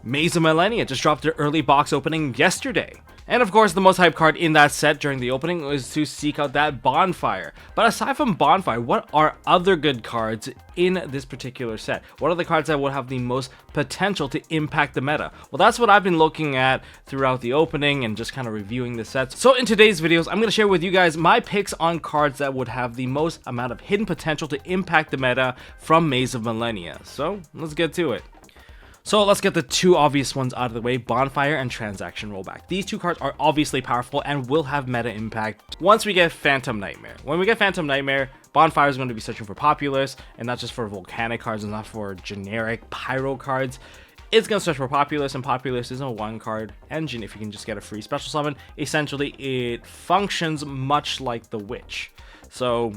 Maze of Millennia just dropped their early box opening yesterday. And of course, the most hyped card in that set during the opening was to seek out that Bonfire. But aside from Bonfire, what are other good cards in this particular set? What are the cards that will have the most potential to impact the meta? Well, that's what I've been looking at throughout the opening and just kind of reviewing the sets. So in today's videos, I'm going to share with you guys my picks on cards that would have the most amount of hidden potential to impact the meta from Maze of Millennia. So let's get to it. So let's get the two obvious ones out of the way, Bonfire and Transaction Rollback. These two cards are obviously powerful and will have meta impact once we get Phantom Nightmare. When we get Phantom Nightmare, Bonfire is going to be searching for Populace, and not just for volcanic cards and not for generic pyro cards. It's going to search for Populace, and Populace is a one card engine if you can just get a free special summon. Essentially, it functions much like the Witch. So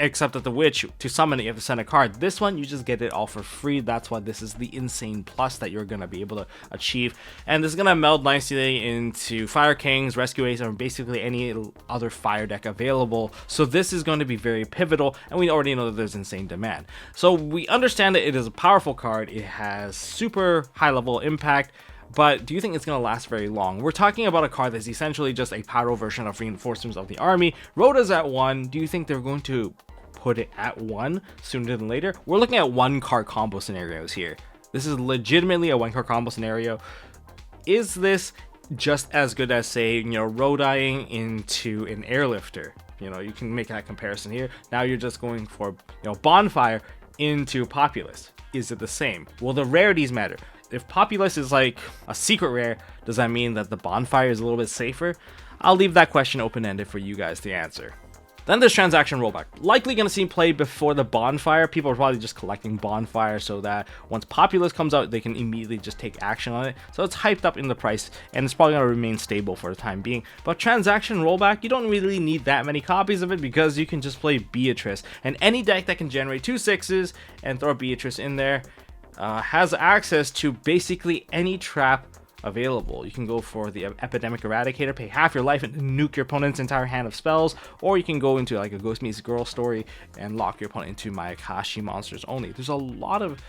except that the Witch, to summon it, you have to send a card. This one, you just get it all for free. That's why this is the insane plus that you're going to be able to achieve. And this is going to meld nicely into Fire Kings, Rescue Ace, or basically any other fire deck available. So this is going to be very pivotal, and we already know that there's insane demand. So we understand that it is a powerful card. It has super high level impact. But do you think it's going to last very long? We're talking about a card that's essentially just a pyro version of Reinforcements of the Army. Rhoda's at 1. Do you think they're going to put it at 1 sooner than later? We're looking at 1-card combo scenarios here. This is legitimately a 1-card combo scenario. Is this just as good as, say, Rhodaing into an Airlifter? You can make that comparison here. Now you're just going for, Bonfire into Populace. Is it the same? Well, the rarities matter. If Populace is like a secret rare, does that mean that the Bonfire is a little bit safer? I'll leave that question open-ended for you guys to answer. Then there's Transaction Rollback. Likely going to see play before the Bonfire. People are probably just collecting Bonfire so that once Populace comes out, they can immediately just take action on it. So it's hyped up in the price, and it's probably going to remain stable for the time being. But Transaction Rollback, you don't really need that many copies of it because you can just play Beatrice. And any deck that can generate 2 6s and throw Beatrice in there has access to basically any trap available. You can go for the Epidemic Eradicator, pay half your life and nuke your opponent's entire hand of spells, or you can go into like a Ghost Meets Girl story and lock your opponent into Mayakashi monsters only. There's a lot of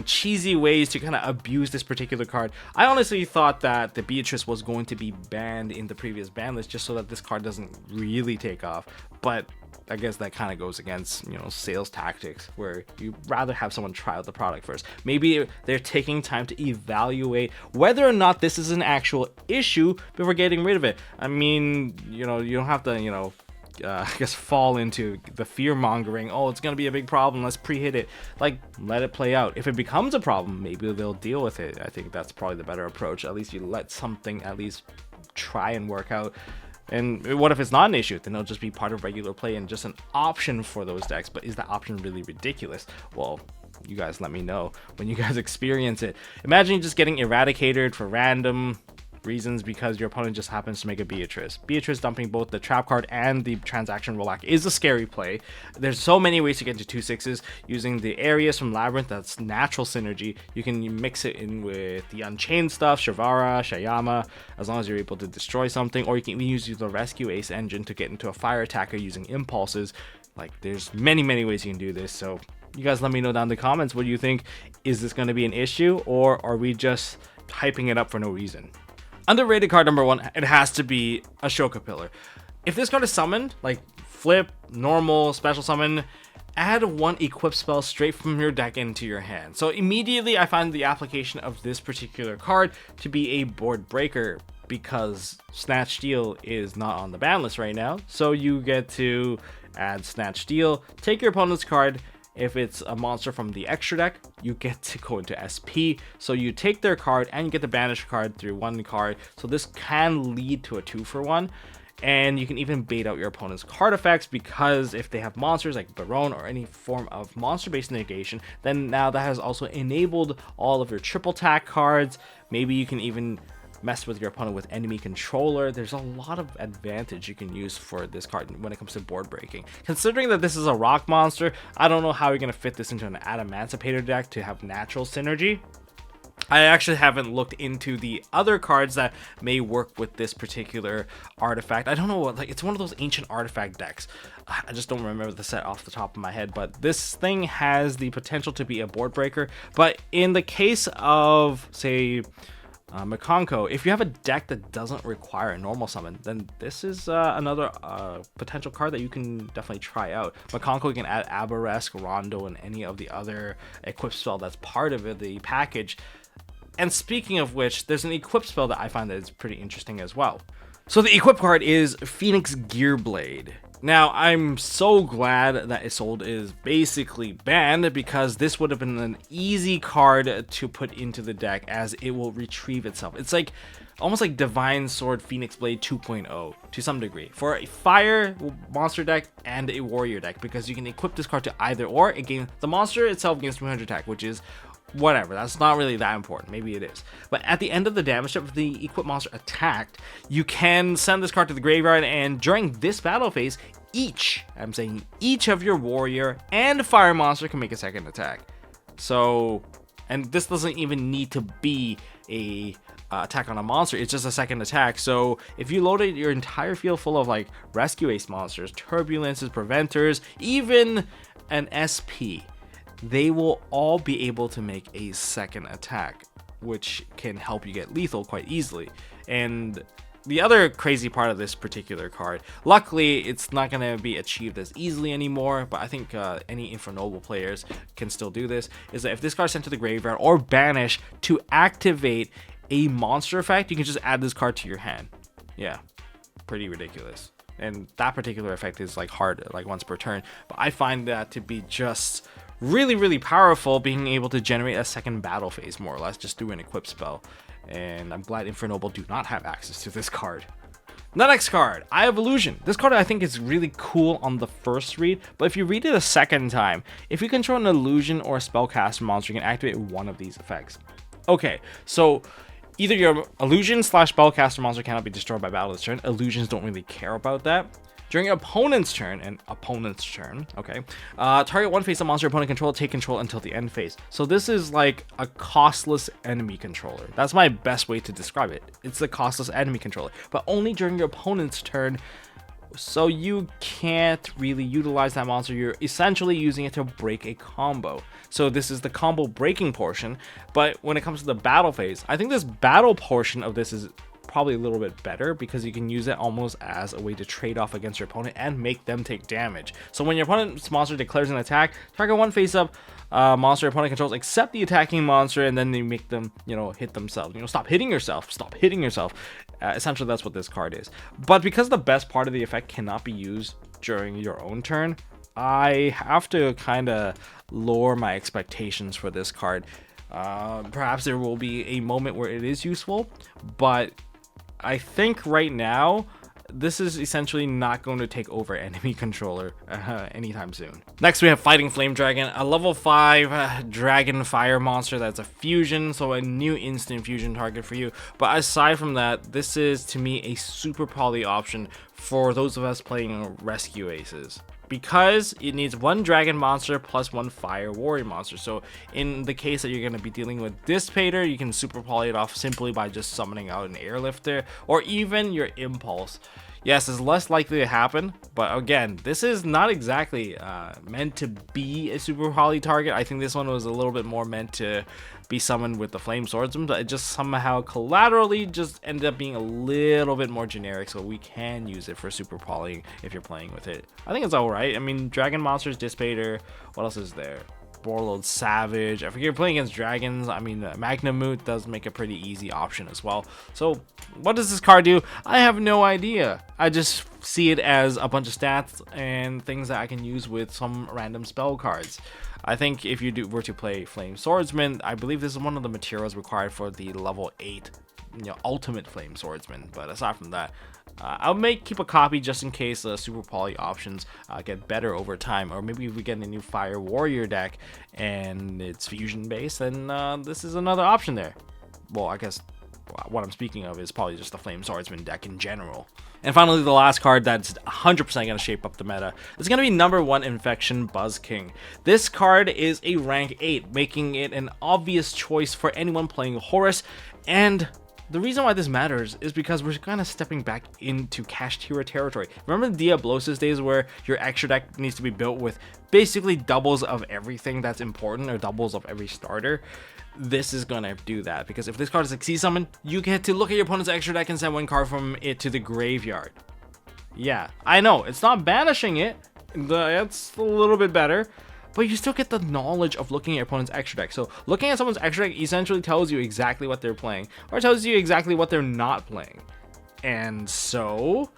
cheesy ways to kind of abuse this particular card. I honestly thought that the Beatrice was going to be banned in the previous ban list just so that this card doesn't really take off, but I guess that kind of goes against, sales tactics where you rather have someone try out the product first. Maybe they're taking time to evaluate whether or not this is an actual issue before getting rid of it. I mean, you don't have to, I guess fall into the fear mongering. Oh, it's gonna be a big problem, let's pre-hit it. Like, let it play out. If it becomes a problem, maybe they'll deal with it. I think that's probably the better approach. At least you let something at least try and work out. And what if it's not an issue? Then it'll just be part of regular play and just an option for those decks. But is that option really ridiculous? Well, you guys let me know when you guys experience it. Imagine just getting eradicated for random reasons because your opponent just happens to make a Beatrice. Beatrice dumping both the trap card and the Transaction Rollback is a scary play. There's so many ways to get into 2 6s using the areas from Labyrinth. That's natural synergy. You can mix it in with the Unchained stuff, Shavara, Shayama, as long as you're able to destroy something, or you can even use the Rescue Ace engine to get into a fire attacker using impulses. Like, there's many ways you can do this. So you guys let me know down in the comments, what do you think? Is this going to be an issue, or are we just hyping it up for no reason? Underrated card number 1, it has to be Ashoka Pillar. If this card is summoned, like flip, normal, special summon, add 1 equip spell straight from your deck into your hand. So immediately I find the application of this particular card to be a board breaker because Snatch Steel is not on the ban list right now. So you get to add Snatch Steel, take your opponent's card. If it's a monster from the extra deck, you get to go into SP. So you take their card and you get the banish card through 1 card. So this can lead to a 2-for-1. And you can even bait out your opponent's card effects because if they have monsters like Baron or any form of monster-based negation, then now that has also enabled all of your triple attack cards. Maybe you can even mess with your opponent with enemy controller. There's a lot of advantage you can use for this card when it comes to board breaking. Considering that this is a rock monster, I don't know how you're going to fit this into an Adamancipator deck to have natural synergy. I actually haven't looked into the other cards that may work with this particular artifact. I don't know what, like, it's one of those ancient artifact decks. I just don't remember the set off the top of my head, but this thing has the potential to be a board breaker. But in the case of, say, Makonko, if you have a deck that doesn't require a normal summon, then this is another potential card that you can definitely try out. Makonko, you can add Abaresk, Rondo, and any of the other equip spell that's part of it, the package. And speaking of which, there's an equip spell that I find that is pretty interesting as well. So the equip card is Phoenix Gearblade. Now, I'm so glad that Isolde is basically banned, because this would have been an easy card to put into the deck, as it will retrieve itself. It's like almost like Divine Sword Phoenix Blade 2.0 to some degree for a fire monster deck and a warrior deck, because you can equip this card to either or. Again, the monster itself gains 300 attack, which is whatever, that's not really that important. Maybe it is, but at the end of the damage step, if the equipped monster attacked, you can send this card to the graveyard, and during this battle phase, each of your warrior and fire monster can make a second attack. So, and this doesn't even need to be a attack on a monster, it's just a second attack. So if you loaded your entire field full of like rescue ace monsters, turbulences, preventers, even an SP, they will all be able to make a second attack, which can help you get lethal quite easily. And the other crazy part of this particular card, luckily it's not going to be achieved as easily anymore, but I think any Infernoble players can still do this, is that if this card is sent to the graveyard or banished, to activate a monster effect, you can just add this card to your hand. Yeah, pretty ridiculous. And that particular effect is like hard, like once per turn, but I find that to be just really powerful, being able to generate a second battle phase more or less just through an equip spell. And I'm glad Infernoble do not have access to this card. The next card, Eye of Illusion. This card I think is really cool on the first read, but if you read it a second time, if you control an illusion or a spellcaster monster, you can activate one of these effects. Okay, so either your illusion / spellcaster monster cannot be destroyed by battle this turn. Illusions don't really care about that. During opponent's turn, okay, target one face of monster opponent control, take control until the end phase. So this is like a costless enemy controller. That's my best way to describe it. It's a costless enemy controller, but only during your opponent's turn. So you can't really utilize that monster. You're essentially using it to break a combo. So this is the combo breaking portion, but when it comes to the battle phase, I think this battle portion of this is probably a little bit better, because you can use it almost as a way to trade off against your opponent and make them take damage. So when your opponent's monster declares an attack, target one face up monster opponent controls except the attacking monster, and then they make them, hit themselves. Stop hitting yourself. Essentially, that's what this card is. But because the best part of the effect cannot be used during your own turn, I have to kind of lower my expectations for this card. Perhaps there will be a moment where it is useful, but I think right now, this is essentially not going to take over enemy controller anytime soon. Next, we have Fighting Flame Dragon, a level 5 dragon fire monster that's a fusion, so a new instant fusion target for you. But aside from that, this is, to me, a super poly option for those of us playing rescue aces, because it needs one dragon monster plus one fire warrior monster. So in the case that you're going to be dealing with Dissipator, you can super poly it off simply by just summoning out an airlifter or even your impulse. Yes, it's less likely to happen, but again, this is not exactly meant to be a super poly target. I think this one was a little bit more meant to be summoned with the Flame Swordsman, but it just somehow collaterally just ended up being a little bit more generic, so we can use it for super polying if you're playing with it. I think it's alright. I mean, dragon monsters, Dissipator, what else is there? Warlord Savage. If you're playing against dragons, I mean, Magnamut does make a pretty easy option as well. So what does this card do? I have no idea. I just see it as a bunch of stats and things that I can use with some random spell cards. I think if you were to play Flame Swordsman, I believe this is one of the materials required for the level 8 ultimate Flame Swordsman. But aside from that, I'll keep a copy just in case super poly options get better over time, or maybe if we get a new fire warrior deck and it's fusion based, then this is another option there. Well, I guess what I'm speaking of is probably just the Flame Swordsman deck in general. And finally, the last card that's 100% going to shape up the meta is going to be number 1 Infection Buzz King. This card is a rank 8, making it an obvious choice for anyone playing Horus. And the reason why this matters is because we're kind of stepping back into Kashtira territory. Remember the Diablosis days where your extra deck needs to be built with basically doubles of everything that's important, or doubles of every starter? This is gonna do that, because if this card is Succeed Summon, you get to look at your opponent's extra deck and send 1 card from it to the graveyard. Yeah, I know, it's not banishing it, it's a little bit better, but you still get the knowledge of looking at your opponent's extra deck. So looking at someone's extra deck essentially tells you exactly what they're playing, or tells you exactly what they're not playing. And so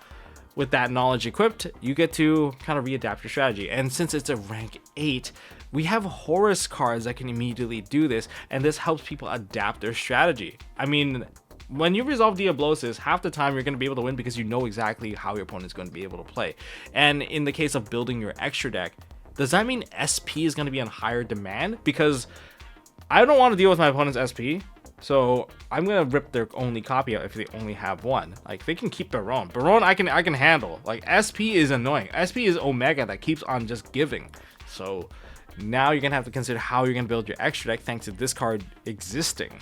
with that knowledge equipped, you get to kind of readapt your strategy. And since it's a rank 8, we have Horus cards that can immediately do this, and this helps people adapt their strategy. I mean, when you resolve Diablosis, half the time you're going to be able to win because you know exactly how your opponent is going to be able to play. And in the case of building your extra deck, does that mean SP is going to be on higher demand? Because I don't want to deal with my opponent's SP, so I'm going to rip their only copy out if they only have 1. Like, they can keep Baron. Baron I can handle. Like, SP is annoying. SP is Omega that keeps on just giving. So now you're going to have to consider how you're going to build your extra deck thanks to this card existing.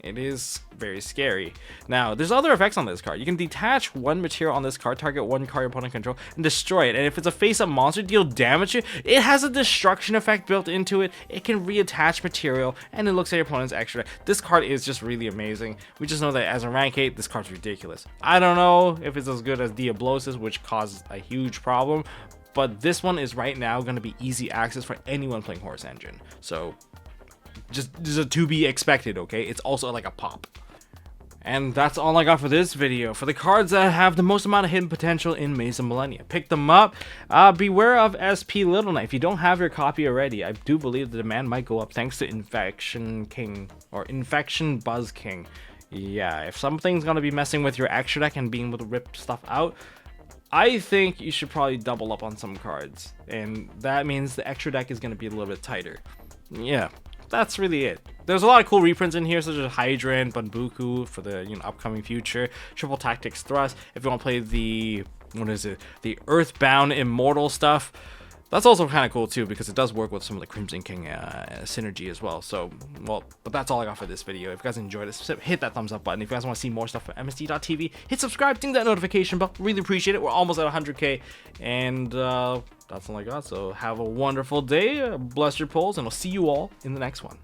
It is very scary. Now, there's other effects on this card. You can detach 1 material on this card, target 1 card your opponent control, and destroy it. And if it's a face-up monster, deal damage to it. It has a destruction effect built into it. It can reattach material, and it looks at your opponent's extra. This card is just really amazing. We just know that as a rank 8, this card's ridiculous. I don't know if it's as good as Diablosis, which caused a huge problem, but this one is right now going to be easy access for anyone playing Horus Engine. So just a to be expected, okay? It's also like a pop. And that's all I got for this video. For the cards that have the most amount of hidden potential in Maze of Millennia, pick them up. Beware of SP Little Knight. If you don't have your copy already, I do believe the demand might go up thanks to Infection King, or Infection Buzz King. Yeah, if something's gonna be messing with your extra deck and being able to rip stuff out, I think you should probably double up on some cards. And that means the extra deck is gonna be a little bit tighter. Yeah. That's really it. There's a lot of cool reprints in here, such as Hydra and Bunbuku for the upcoming future. Triple Tactics Thrust. If you want to play the the Earthbound Immortal stuff, that's also kind of cool too, because it does work with some of the Crimson King synergy as well. So, well, but that's all I got for this video. If you guys enjoyed this, hit that thumbs up button. If you guys want to see more stuff from MST.TV, hit subscribe, ding that notification bell. Really appreciate it. We're almost at 100K, and that's all I got. So have a wonderful day. Bless your polls, and I'll see you all in the next one.